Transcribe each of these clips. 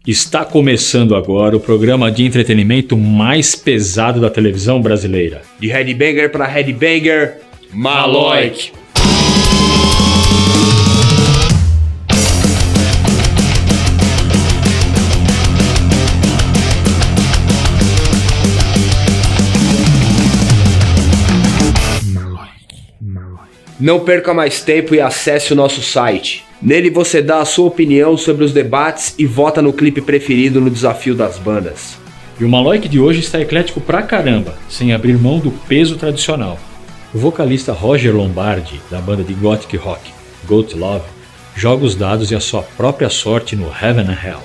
Está começando agora o programa de entretenimento mais pesado da televisão brasileira. De headbanger para headbanger, Maloik. Não perca mais tempo e acesse o nosso site. Nele você dá a sua opinião sobre os debates e vota no clipe preferido no desafio das bandas. E o Maloik de hoje está eclético pra caramba, sem abrir mão do peso tradicional. O vocalista Roger Lombardi, da banda de gothic rock Goat Love, joga os dados e a sua própria sorte no Heaven and Hell.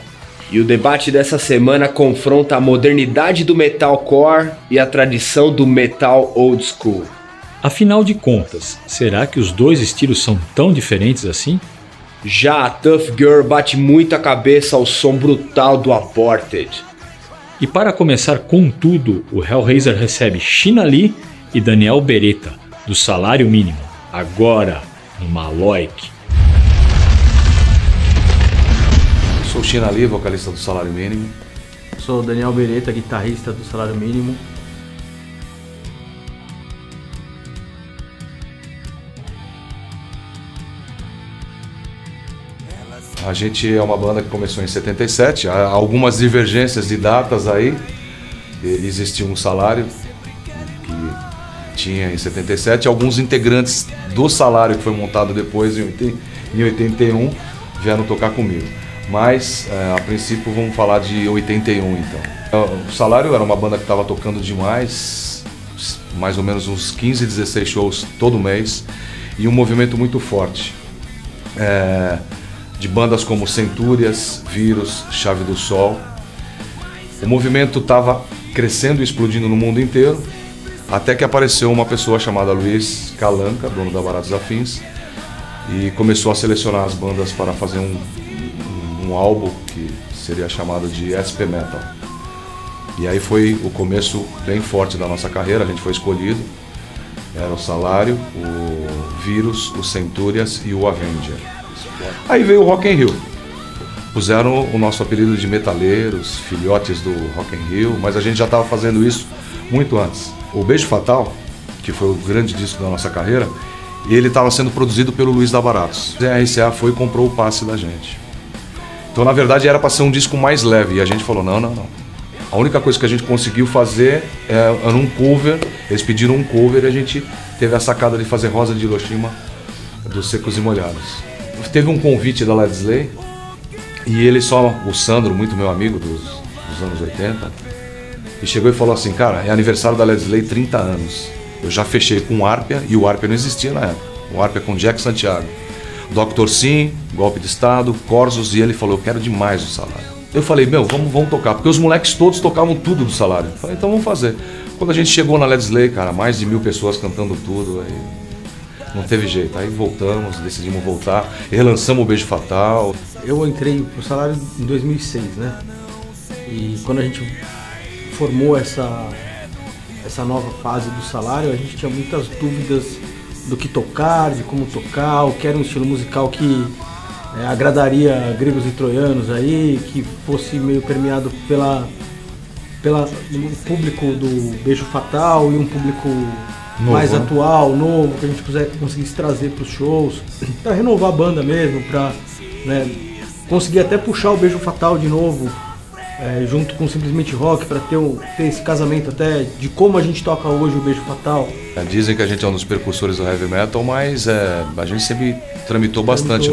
E o debate dessa semana confronta a modernidade do metalcore e a tradição do metal old school. Afinal de contas, será que os dois estilos são tão diferentes assim? Já a Tough Girl bate muito a cabeça ao som brutal do Aborted. E para começar com tudo, o Hellraiser recebe China Lee e Daniel Beretta, do Salário Mínimo, agora no Maloik. Sou China Lee, vocalista do Salário Mínimo. Sou Daniel Beretta, guitarrista do Salário Mínimo. A gente é uma banda que começou em 77, há algumas divergências de datas aí. Existia um Salário que tinha em 77, alguns integrantes do Salário que foi montado depois em 81 vieram tocar comigo. Mas a princípio vamos falar de 81 então. O Salário era uma banda que estava tocando demais, mais ou menos uns 15, 16 shows todo mês, e um movimento muito forte. De bandas como Centúrias, Vírus, Chave do Sol. O movimento estava crescendo e explodindo no mundo inteiro, até que apareceu uma pessoa chamada Luiz Calanca, dono da Baratos Afins, e começou a selecionar as bandas para fazer um álbum que seria chamado de SP Metal. E aí foi o começo bem forte da nossa carreira, a gente foi escolhido. Era o Salário, o Vírus, o Centúrias e o Avenger. Aí veio o Rock in Rio. Puseram o nosso apelido de metaleiros, filhotes do Rock in Rio, mas a gente já estava fazendo isso muito antes. O Beijo Fatal, que foi o grande disco da nossa carreira, ele estava sendo produzido pelo Luiz da Baratos. A RCA foi e comprou o passe da gente. Então, na verdade, era para ser um disco mais leve, e a gente falou, não. A única coisa que a gente conseguiu fazer era um cover, eles pediram um cover e a gente teve a sacada de fazer Rosa de Hiroshima dos Secos e Molhados. Teve um convite da Led Slay e ele o Sandro, muito meu amigo dos anos 80, e chegou e falou assim, cara, é aniversário da Led Slay, 30 anos. Eu já fechei com o Arpia, e o Arpia não existia na época. O Arpia com Jack Santiago, Dr. Sim, Golpe de Estado, Corsos, e ele falou, eu quero demais o Salário. Eu falei, vamos tocar, porque os moleques todos tocavam tudo do Salário. Eu falei, então vamos fazer. Quando a gente chegou na Led Slay, cara, mais de 1000 pessoas cantando tudo, aí não teve jeito, aí voltamos, decidimos voltar, relançamos o Beijo Fatal. Eu entrei pro Salário em 2006, né? E quando a gente formou essa nova fase do Salário, a gente tinha muitas dúvidas do que tocar, de como tocar, o que era um estilo musical que agradaria gregos e troianos aí, que fosse meio permeado pelo público do Beijo Fatal e um público novo, mais atual, novo, que a gente conseguisse trazer para os shows, para renovar a banda mesmo, para conseguir até puxar o Beijo Fatal de novo, junto com Simplesmente Rock, para ter esse casamento até de como a gente toca hoje o Beijo Fatal. Dizem que a gente é um dos precursores do heavy metal, mas a gente sempre tramitou bastante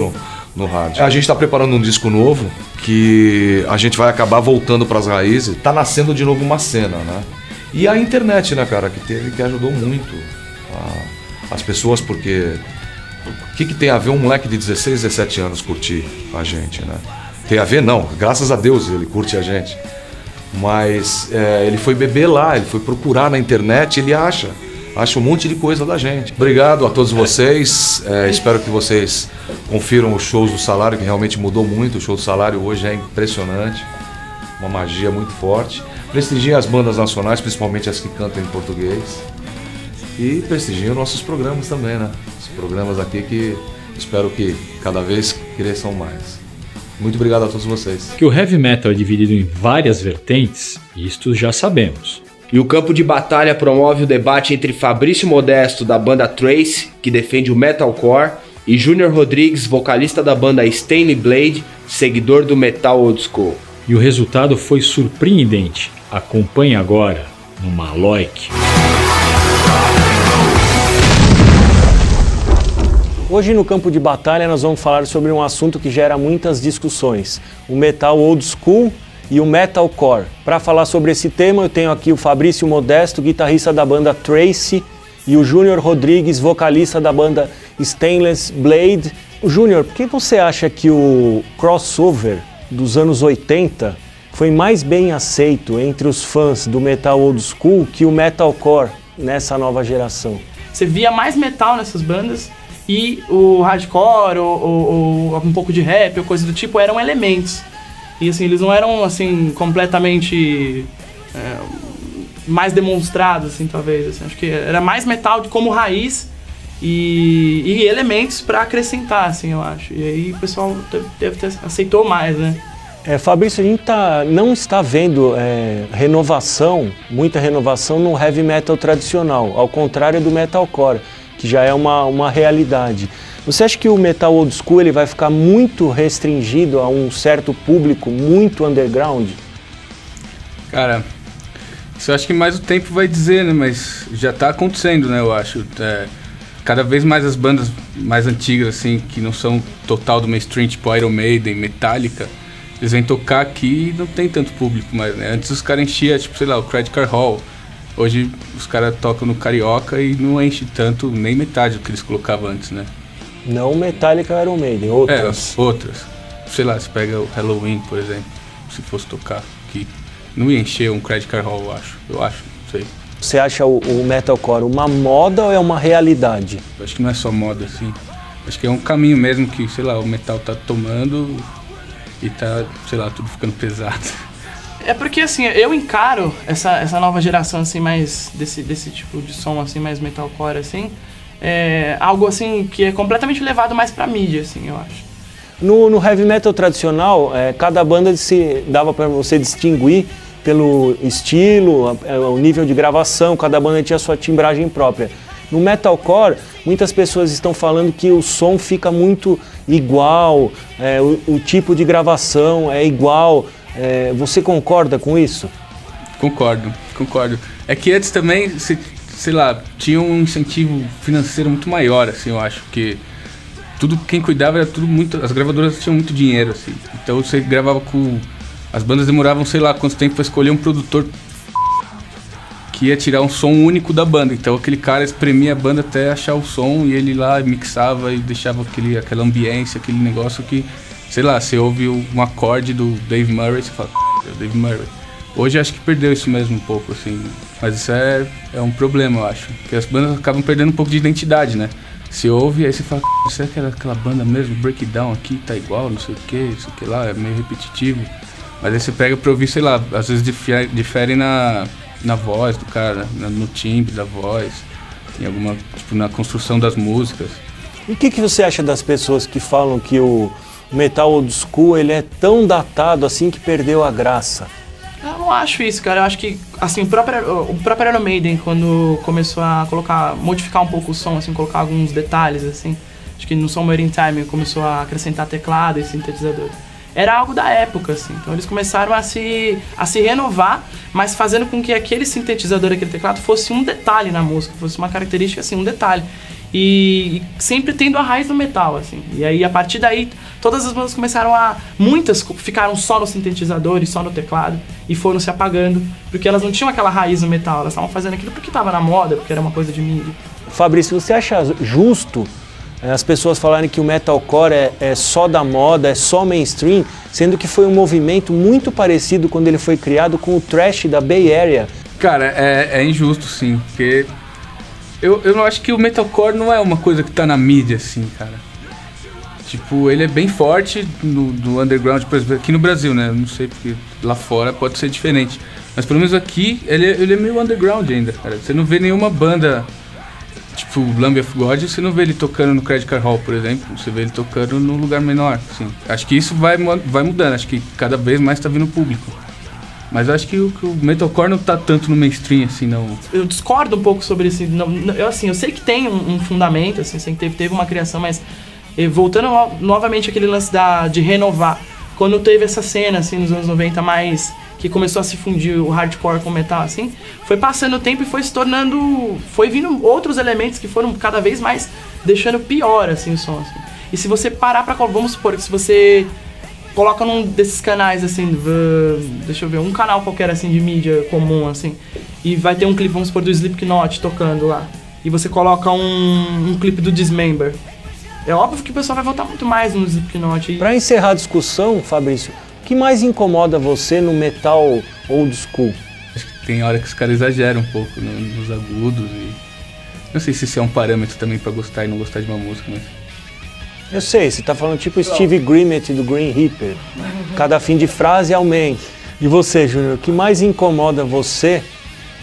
no rádio. A gente está preparando um disco novo que a gente vai acabar voltando para as raízes. Tá nascendo de novo uma cena, né? E a internet, né, cara, que ajudou muito as pessoas, porque o que tem a ver um moleque de 16, 17 anos curtir a gente, né? Tem a ver? Não, graças a Deus ele curte a gente. Mas ele foi beber lá, ele foi procurar na internet, ele acha um monte de coisa da gente. Obrigado a todos vocês, espero que vocês confiram os shows do Salário, que realmente mudou muito. O show do Salário hoje é impressionante, uma magia muito forte. Prestigiem as bandas nacionais, principalmente as que cantam em português. E prestigiem nossos programas também, né? Os programas aqui que espero que cada vez cresçam mais. Muito obrigado a todos vocês. Que o heavy metal é dividido em várias vertentes, isto já sabemos. E o campo de batalha promove o debate entre Fabrício Modesto, da banda Trace, que defende o metalcore, e Júnior Rodrigues, vocalista da banda Stained Blade, seguidor do metal old school. E o resultado foi surpreendente. Acompanhe agora no Maloic. Hoje no campo de batalha nós vamos falar sobre um assunto que gera muitas discussões, o metal old school e o metalcore. Para falar sobre esse tema eu tenho aqui o Fabrício Modesto, guitarrista da banda Trace, e o Júnior Rodrigues, vocalista da banda Stained Blade. Júnior, por que você acha que o crossover dos anos 80 foi mais bem aceito entre os fãs do metal old school que o metalcore nessa nova geração? Você via mais metal nessas bandas e o hardcore ou um pouco de rap ou coisa do tipo eram elementos. E assim, eles não eram assim completamente mais demonstrados, assim, talvez. Assim. Acho que era mais metal como raiz e elementos para acrescentar, assim, eu acho. E aí o pessoal deve ter aceitou mais, né? Fabrício, a gente não está vendo muita renovação no heavy metal tradicional, ao contrário do metalcore, que já é uma realidade. Você acha que o metal old school ele vai ficar muito restringido a um certo público muito underground? Cara, isso eu acho que mais o tempo vai dizer, né? Mas já está acontecendo, né? Eu acho. Cada vez mais as bandas mais antigas, assim, que não são total do mainstream, tipo Iron Maiden, Metallica, eles vêm tocar aqui e não tem tanto público mais, né? Antes os caras enchiam, tipo, sei lá, o Credit Card Hall. Hoje os caras tocam no Carioca e não enche tanto, nem metade do que eles colocavam antes, né? Não Metallica ou Iron Maiden, outras. Outras. Sei lá, você pega o Halloween, por exemplo, se fosse tocar aqui. Não ia encher um Credit Card Hall, eu acho, não sei. Você acha o metalcore uma moda ou é uma realidade? Eu acho que não é só moda, assim. Acho que é um caminho mesmo que, sei lá, o metal tá tomando e tá, sei lá, tudo ficando pesado. É porque, assim, eu encaro essa nova geração, assim, mais desse tipo de som, assim, mais metalcore, assim, algo, assim, que é completamente levado mais pra mídia, assim, eu acho. No heavy metal tradicional, cada banda dava pra você distinguir pelo estilo, o nível de gravação, cada banda tinha sua timbragem própria. No metalcore, muitas pessoas estão falando que o som fica muito igual, o tipo de gravação é igual. Você concorda com isso? Concordo. É que antes também, sei lá, tinha um incentivo financeiro muito maior, assim, eu acho, porque quem cuidava era tudo muito, as gravadoras tinham muito dinheiro, assim, então você gravava as bandas demoravam, sei lá, quanto tempo pra escolher um produtor que ia tirar um som único da banda, então aquele cara espremia a banda até achar o som e ele lá mixava e deixava aquela ambiência, aquele negócio que, sei lá, você ouve um acorde do Dave Murray, você fala, é o Dave Murray. Hoje acho que perdeu isso mesmo um pouco, assim, mas isso é um problema, eu acho, porque as bandas acabam perdendo um pouco de identidade, né? Você ouve e aí você fala, será que era aquela banda mesmo, Breakdown aqui, tá igual, não sei o que lá, é meio repetitivo. Mas aí você pega pra ouvir, sei lá, às vezes difere na voz do cara, no timbre da voz, em alguma, tipo, na construção das músicas. E o que você acha das pessoas que falam que o metal old school ele é tão datado assim que perdeu a graça? Eu não acho isso, cara. Eu acho que, assim, o próprio Iron Maiden, quando começou a modificar um pouco o som, assim, colocar alguns detalhes, assim, acho que no Somewhere in Time começou a acrescentar teclado e sintetizador. Era algo da época, assim, então eles começaram a se renovar, mas fazendo com que aquele sintetizador, aquele teclado, fosse um detalhe na música, fosse uma característica, assim, um detalhe. E sempre tendo a raiz do metal, assim. E aí, a partir daí, todas as bandas começaram muitas ficaram só no sintetizador e só no teclado e foram se apagando, porque elas não tinham aquela raiz no metal, elas estavam fazendo aquilo porque estava na moda, porque era uma coisa de mídia. Fabrício, você acha justo as pessoas falarem que o metalcore é só da moda, é só mainstream, sendo que foi um movimento muito parecido quando ele foi criado com o thrash da Bay Area? Cara, é injusto, sim, porque eu não acho que o metalcore não é uma coisa que tá na mídia, assim, cara. Tipo, ele é bem forte no underground, por exemplo, aqui no Brasil, né? Não sei, porque lá fora pode ser diferente. Mas pelo menos aqui, ele é meio underground ainda, cara. Você não vê nenhuma banda tipo, Lamb of God, você não vê ele tocando no Credit Card Hall, por exemplo. Você vê ele tocando num lugar menor, assim. Acho que isso vai mudando. Acho que cada vez mais tá vindo público. Mas eu acho que o metalcore não tá tanto no mainstream, assim, não. Eu discordo um pouco sobre isso. Eu sei que tem um fundamento, assim, sei que teve uma criação, mas voltando novamente aquele lance de renovar. Quando teve essa cena, assim, nos anos 90, mais que começou a se fundir o hardcore com o metal, assim, foi passando o tempo e foi se tornando... Foi vindo outros elementos que foram cada vez mais deixando pior, assim, o som, assim. E se você parar pra... Vamos supor que se você coloca num desses canais, assim, deixa eu ver, um canal qualquer, assim, de mídia comum, assim, e vai ter um clipe, vamos supor, do Slipknot tocando lá, e você coloca um clipe do Dismember, é óbvio que o pessoal vai voltar muito mais no Slipknot. Pra encerrar a discussão, Fabrício, o que mais incomoda você no metal old school? Acho que tem hora que os caras exageram um pouco nos agudos e... Não sei se isso é um parâmetro também pra gostar e não gostar de uma música, mas... Eu sei, você tá falando tipo Steve Grimmett do Green Reaper. Cada fim de frase aumenta. E você, Júnior, o que mais incomoda você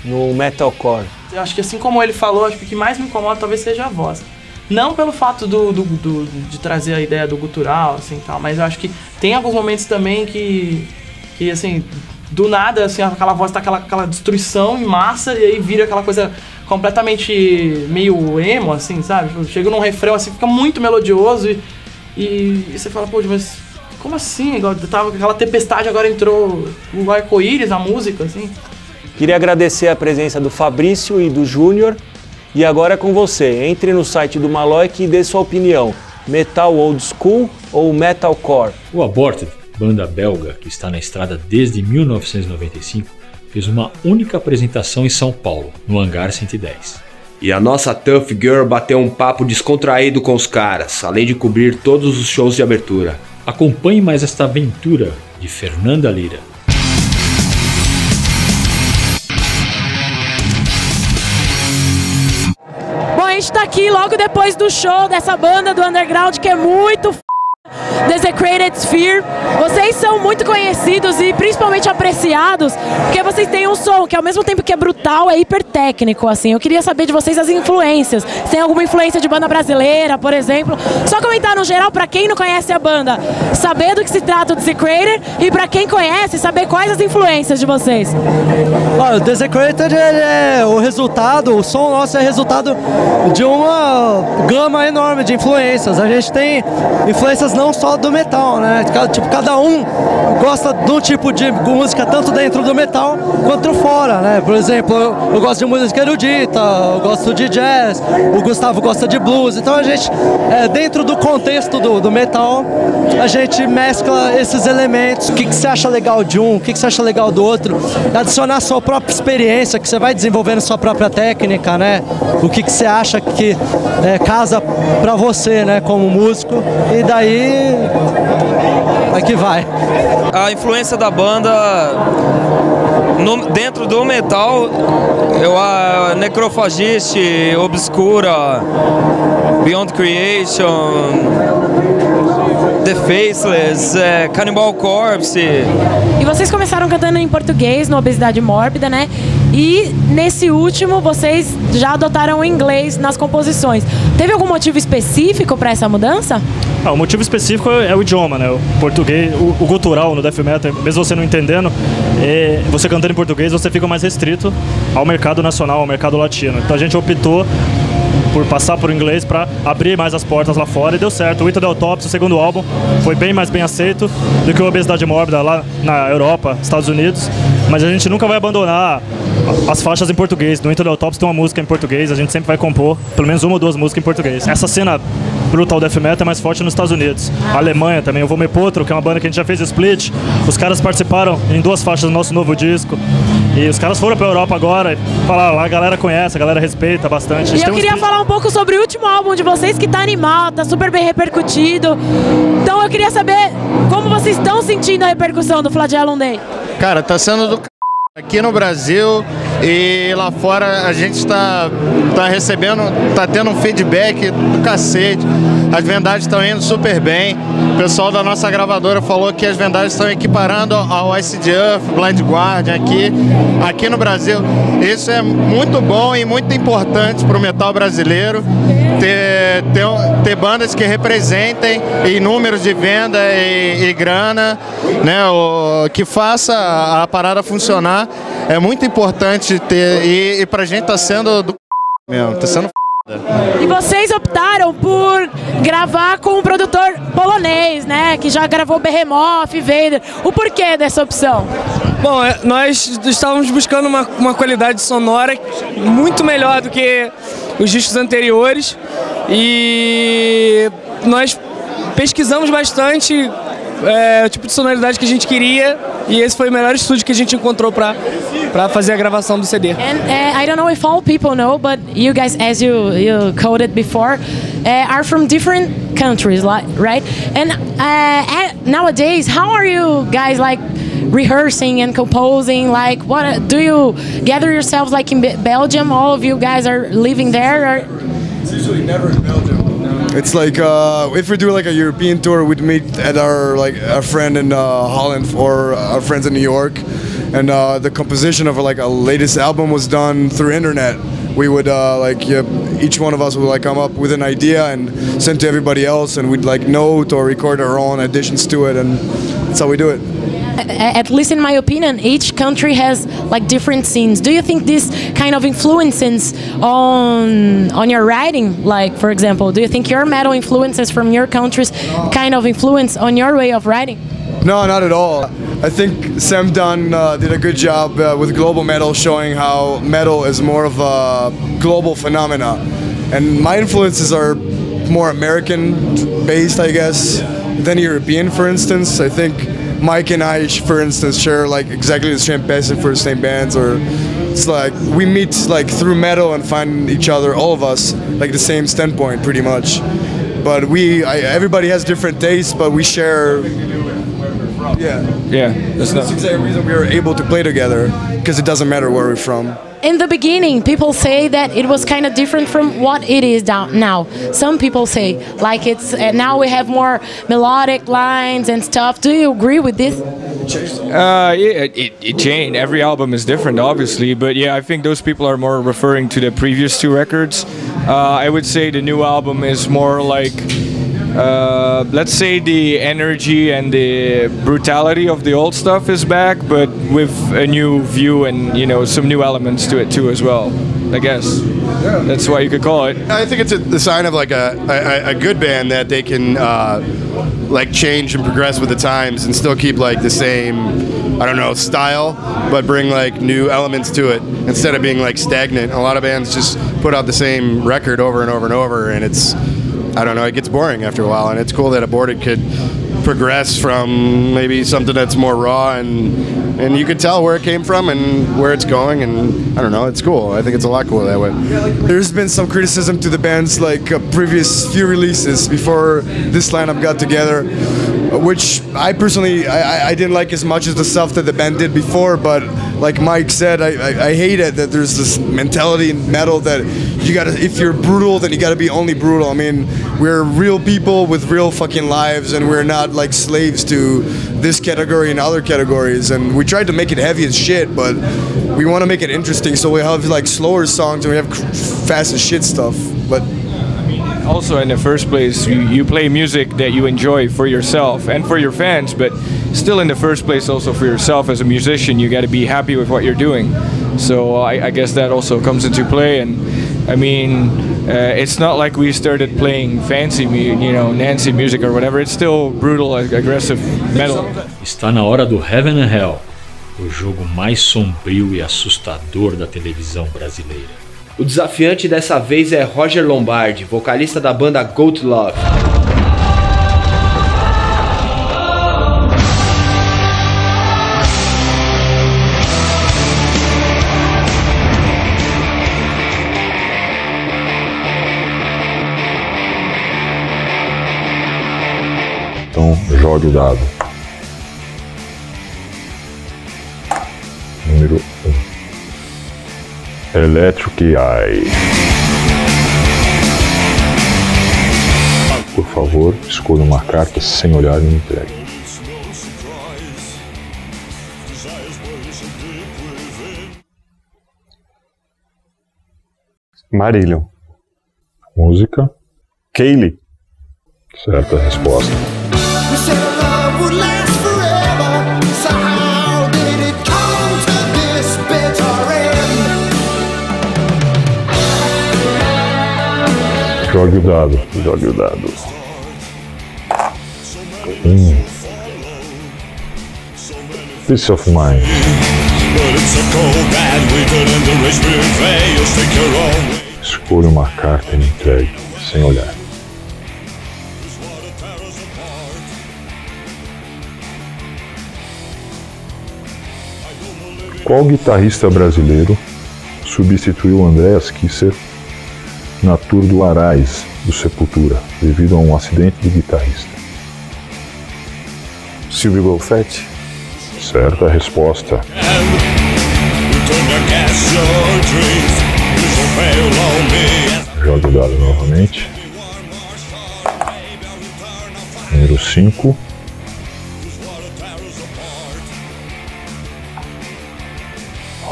no metalcore? Eu acho que assim como ele falou, acho que o que mais me incomoda talvez seja a voz. Não pelo fato de trazer a ideia do gutural, assim, tal, mas eu acho que tem alguns momentos também que assim, do nada, assim, aquela voz tá aquela destruição em massa e aí vira aquela coisa completamente meio emo, assim, sabe? Chega num refrão, assim, fica muito melodioso e você fala, pô, mas como assim? Tava aquela tempestade, agora entrou o arco-íris na música, assim. Queria agradecer a presença do Fabrício e do Júnior. E agora é com você, entre no site do Maloik e dê sua opinião, metal old school ou metalcore? O Aborted, banda belga que está na estrada desde 1995, fez uma única apresentação em São Paulo, no Hangar 110. E a nossa Tough Girl bateu um papo descontraído com os caras, além de cobrir todos os shows de abertura. Acompanhe mais esta aventura de Fernanda Lira. A gente tá aqui logo depois do show dessa banda do underground que é muito Desecrated Sphere. Vocês são muito conhecidos e principalmente apreciados porque vocês têm um som que ao mesmo tempo que é brutal, é hiper técnico, assim. Eu queria saber de vocês as influências. Se tem alguma influência de banda brasileira, por exemplo. Só comentar no geral, pra quem não conhece a banda, saber do que se trata o Desecrated, e pra quem conhece, saber quais as influências de vocês. O Desecrated é o resultado, o som nosso é resultado de uma gama enorme de influências. A gente tem influências não só do metal, né? Tipo, cada um gosta de um tipo de música tanto dentro do metal quanto fora, né? Por exemplo, eu gosto de música erudita, eu gosto de jazz, o Gustavo gosta de blues. Então a gente, dentro do contexto do metal, a gente mescla esses elementos. O que você acha legal de um, o que você acha legal do outro, adicionar a sua própria experiência, que você vai desenvolvendo sua própria técnica, né? O que você acha que casa pra você, né? Como músico, e daí aqui vai. A influência da banda dentro do metal, a Necrophagist, Obscura, Beyond Creation, The Faceless, Cannibal Corpse. E vocês começaram cantando em português no Obesidade Mórbida, né? E nesse último vocês já adotaram o inglês nas composições. Teve algum motivo específico para essa mudança? O motivo específico é o idioma, né? O português, o gutural no death metal, mesmo você não entendendo, você cantando em português, você fica mais restrito ao mercado nacional, ao mercado latino. Então a gente optou por passar por inglês para abrir mais as portas lá fora e deu certo. O Into the Autopsy, o segundo álbum, foi bem aceito do que o Obesidade Mórbida lá na Europa, Estados Unidos. Mas a gente nunca vai abandonar as faixas em português. No Into the Autopsy tem uma música em português, a gente sempre vai compor pelo menos uma ou duas músicas em português. Essa cena brutal death metal é mais forte nos Estados Unidos. A Alemanha também, o Vomepotro, que é uma banda que a gente já fez split. Os caras participaram em 2 faixas do nosso novo disco. E os caras foram pra Europa agora e falaram, lá a galera conhece, a galera respeita bastante. E eu queria falar um pouco sobre o último álbum de vocês, que tá animal, tá super bem repercutido. Então eu queria saber como vocês estão sentindo a repercussão do Flagellum Day. Cara, tá sendo do c... Aqui no Brasil, E lá fora a gente tá recebendo, tá tendo um feedback do cacete. As vendagens estão indo super bem. O pessoal da nossa gravadora falou que as vendagens estão equiparando ao Ice Earth, Blind Guardian aqui no Brasil. Isso é muito bom e muito importante para o metal brasileiro. Ter bandas que representem em números de venda e grana, né, que faça a parada funcionar. É muito importante ter, e pra gente tá sendo do mesmo, tá sendo E vocês optaram por gravar com um produtor polonês, né, que já gravou Behemoth, Vader. O porquê dessa opção? Bom, nós estávamos buscando uma qualidade sonora muito melhor do que os discos anteriores e nós pesquisamos bastante o tipo de sonoridade que a gente queria e esse foi o melhor estúdio que a gente encontrou para fazer a gravação do CD. And I don't know if all people know, but you guys, as you coded before, are from different countries, right? And nowadays, how are you guys like rehearsing and composing? Like, what do you gather yourselves like in Belgium? All of you guys are living there? Or? It's usually never in Belgium. It's like if we do like a European tour, we'd meet at our friend in Holland or our friends in New York, and the composition of like a latest album was done through internet. We would each one of us would like come up with an idea and send to everybody else, and we'd like note or record our own additions to it, and that's how we do it. At least in my opinion, each country has like different scenes. Do you think this kind of influences on your writing? Like, for example, do you think your metal influences from your countries kind of influence on your way of writing? No, not at all. I think Sam Dunn did a good job with global metal, showing how metal is more of a global phenomena. And my influences are more American-based, I guess, than European, for instance. I think Mike and I, for instance, share like exactly the same passion for the same bands, or it's like we meet like through metal and find each other, all of us, like the same standpoint pretty much. But everybody has different tastes, but we share. Yeah. That's the exact reason we were able to play together, because it doesn't matter where we're from. In the beginning, people say that it was kind of different from what it is now. Some people say, like it's now we have more melodic lines and stuff. Do you agree with this? Yeah, it changed. Every album is different, obviously, but yeah, I think those people are more referring to the previous two records. I would say the new album is more like, let's say the energy and the brutality of the old stuff is back, but with a new view and, you know, some new elements to it too as well, I guess. Yeah. That's what you could call it. I think it's the sign of like a good band, that they can like change and progress with the times and still keep like the same, I don't know, style, but bring like new elements to it instead of being like stagnant. A lot of bands just put out the same record over and over and over, and it's, I don't know, it gets boring after a while, and it's cool that Aborted could progress from maybe something that's more raw and you could tell where it came from and where it's going, and I don't know, it's cool. I think it's a lot cooler that way. There's been some criticism to the band's like previous few releases before this lineup got together, which I personally I didn't like as much as the stuff that the band did before, but like Mike said, I hate it that there's this mentality in metal that you gotta, if you're brutal, then you gotta be only brutal. I mean, we're real people with real fucking lives, and we're not like slaves to this category and other categories. And we tried to make it heavy as shit, but we want to make it interesting, so we have like slower songs and we have fast as shit stuff. But also, in the first place, you play music that you enjoy for yourself and for your fans, but still in the first place also for yourself as a musician, you got to be happy with what you're doing. So I guess that also comes into play. And I mean, it's not like we started playing fancy, you know, Nancy music or whatever. It's still brutal, aggressive metal. Está na hora do Heaven and Hell, o jogo mais sombrio e assustador da televisão brasileira. O desafiante dessa vez é Roger Lombardi, vocalista da banda Goat Love. Então, jogue o dado. Número 1. Electric Eye. Por favor, escolha uma carta sem olhar e me entregue. Marillion. Música. Kaylee. Certa resposta. Jogue o dado. Jogue o dado. 'Peace of Mind. Escolha uma carta e me entregue, sem olhar. Qual guitarrista brasileiro substituiu Andreas Kisser na tour do Arais, do Sepultura, devido a um acidente de guitarrista? Silvio Golfetti. Certa resposta. Jogue o dado novamente. Número 5.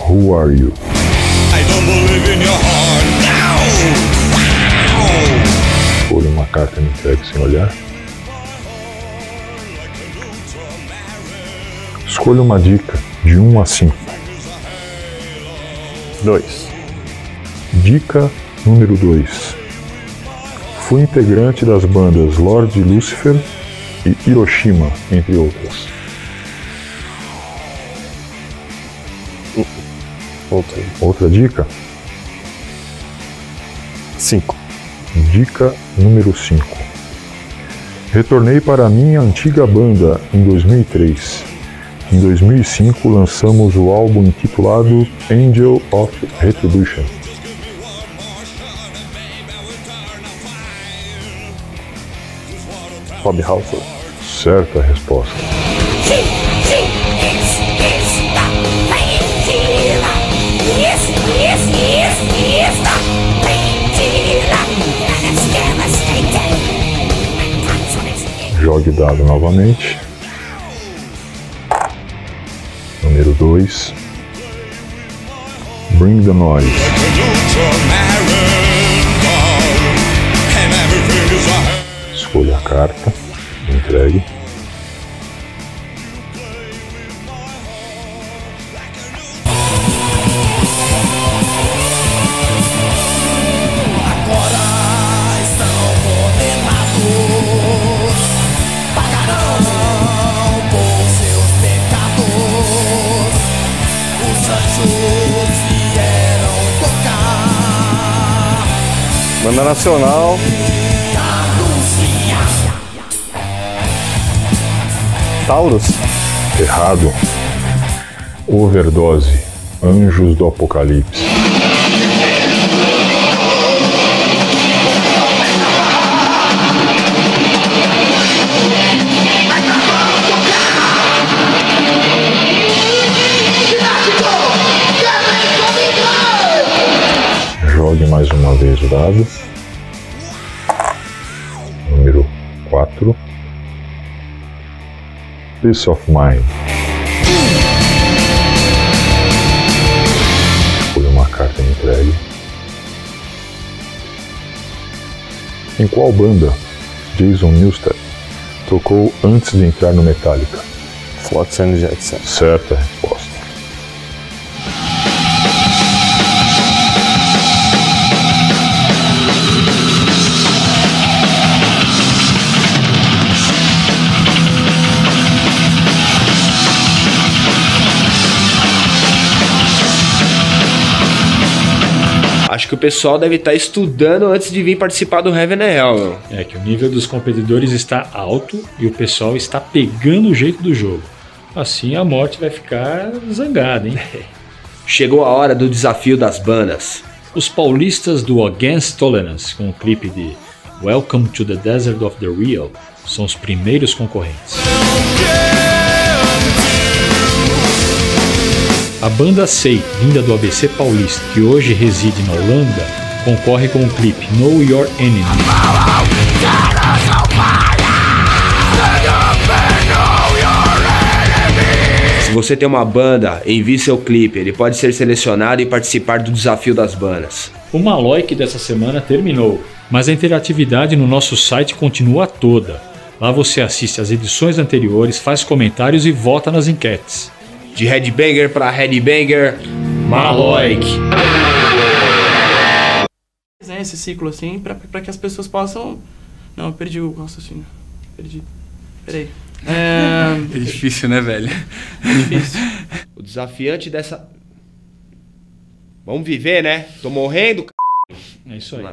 Who are you? Escolha uma carta e me entregue sem olhar. Escolha uma dica de 1 a 5. 2. Dica número 2. Fui integrante das bandas Lord Lucifer e Hiroshima, entre outras. Outra dica? 5. Dica número 5. Retornei para a minha antiga banda em 2003. Em 2005 lançamos o álbum intitulado Angel of Retribution. Rob Halford. Certa resposta. Jogue o dado novamente. Número 2. Bring the Noise. Escolha a carta. Entregue. Banda nacional. Taurus. Errado. Overdose. Anjos do Apocalipse. Jogue mais uma vez o dado. Número 4. Peace of Mind. Escolha uma carta e entregue. Em qual banda Jason Newsted tocou antes de entrar no Metallica? Flotsam and Jetsam. Certa resposta. Acho que o pessoal deve estar estudando antes de vir participar do Heaven and Hell, meu. É que o nível dos competidores está alto e o pessoal está pegando o jeito do jogo. Assim a morte vai ficar zangada, hein? Chegou a hora do desafio das bandas. Os paulistas do Against Tolerance, com o clipe de Welcome to the Desert of the Real, são os primeiros concorrentes. A banda Sei, vinda do ABC Paulista, que hoje reside na Holanda, concorre com o clipe Know Your Enemy. Se você tem uma banda, envie seu clipe, ele pode ser selecionado e participar do desafio das bandas. O Maloic dessa semana terminou, mas a interatividade no nosso site continua toda. Lá você assiste às edições anteriores, faz comentários e vota nas enquetes. De Headbanger para Headbanger, Maloic. Esse ciclo assim, pra que as pessoas possam... Não, eu perdi o raciocínio. Peraí. É difícil, né, velho? É difícil. O desafiante dessa... Vamos viver, né? Tô morrendo, c... É isso aí.